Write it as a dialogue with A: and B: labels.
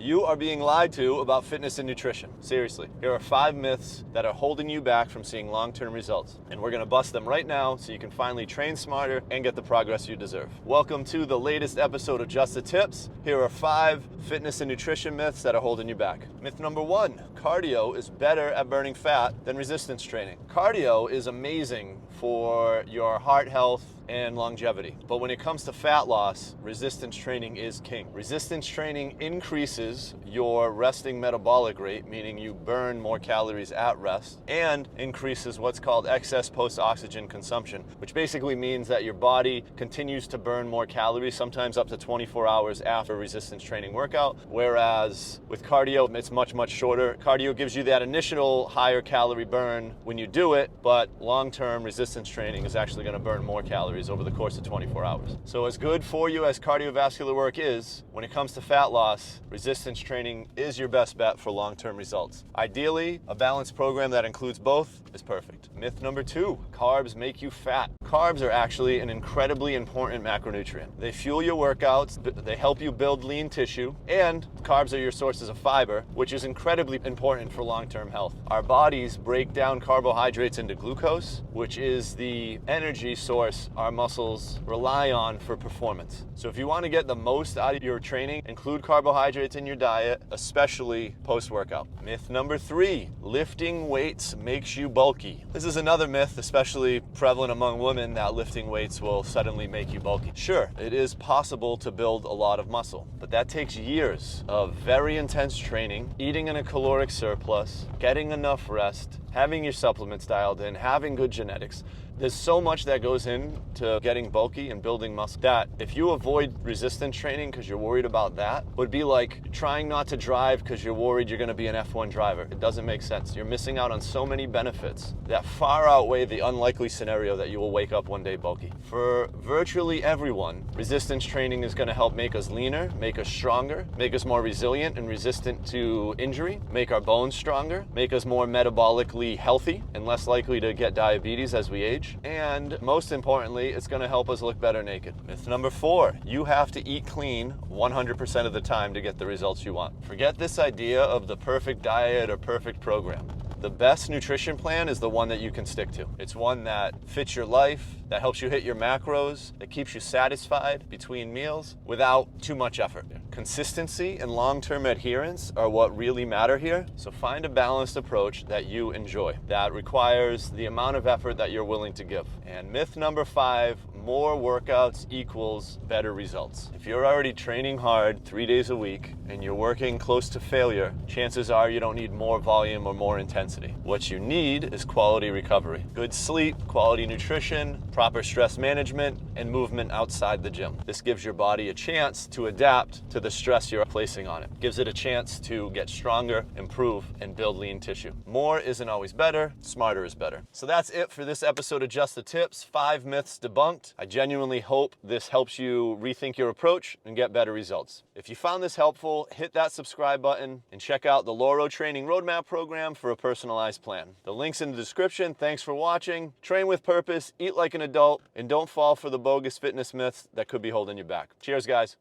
A: You are being lied to about fitness and nutrition. Seriously, here are 5 myths that are holding you back from seeing long-term results. And we're gonna bust them right now so you can finally train smarter and get the progress you deserve. Welcome to the latest episode of Just the Tips. Here are 5 fitness and nutrition myths that are holding you back. Myth number 1, cardio is better at burning fat than resistance training. Cardio is amazing for your heart health and longevity. But when it comes to fat loss, resistance training is king. Resistance training increases your resting metabolic rate, meaning you burn more calories at rest, and increases what's called excess post-oxygen consumption, which basically means that your body continues to burn more calories, sometimes up to 24 hours after a resistance training workout, whereas with cardio, it's much, much shorter. Cardio gives you that initial higher calorie burn when you do it, but long-term resistance training is actually gonna burn more calories over the course of 24 hours. So as good for you as cardiovascular work is, when it comes to fat loss, resistance training is your best bet for long-term results. Ideally, a balanced program that includes both is perfect. Myth number 2, carbs make you fat. Carbs are actually an incredibly important macronutrient. They fuel your workouts, they help you build lean tissue, and carbs are your sources of fiber, which is incredibly important for long-term health. Our bodies break down carbohydrates into glucose, which is the energy source our muscles rely on for performance. So if you want to get the most out of your training, include carbohydrates in your diet, especially post-workout. Myth number 3, lifting weights makes you bulky. This is another myth, especially prevalent among women, that lifting weights will suddenly make you bulky. Sure, it is possible to build a lot of muscle, but that takes years of very intense training, eating in a caloric surplus, getting enough rest, having your supplements dialed in, having good genetics. There's so much that goes into getting bulky and building muscle that if you avoid resistance training because you're worried about that, would be like trying not to drive because you're worried you're going to be an F1 driver. It doesn't make sense. You're missing out on so many benefits that far outweigh the unlikely scenario that you will wake up one day bulky. For virtually everyone, resistance training is going to help make us leaner, make us stronger, make us more resilient and resistant to injury, make our bones stronger, make us more metabolically healthy and less likely to get diabetes as we age. And most importantly, it's going to help us look better naked. Myth number 4, you have to eat clean 100% of the time to get the results you want. Forget this idea of the perfect diet or perfect program. The best nutrition plan is the one that you can stick to. It's one that fits your life, that helps you hit your macros, that keeps you satisfied between meals without too much effort. Consistency and long-term adherence are what really matter here. So find a balanced approach that you enjoy, that requires the amount of effort that you're willing to give. And myth number 5, more workouts equals better results. If you're already training hard 3 days a week and you're working close to failure, chances are you don't need more volume or more intensity. What you need is quality recovery, good sleep, quality nutrition, proper stress management, and movement outside the gym. This gives your body a chance to adapt to the stress you're placing on it. Gives it a chance to get stronger, improve, and build lean tissue. More isn't always better, smarter is better. So that's it for this episode of Just the Tips, 5 myths debunked. I genuinely hope this helps you rethink your approach and get better results. If you found this helpful, hit that subscribe button and check out the Louro Training Roadmap program for a personalized plan. The link's in the description. Thanks for watching. Train with purpose, eat like an adult, and don't fall for the bogus fitness myths that could be holding you back. Cheers, guys.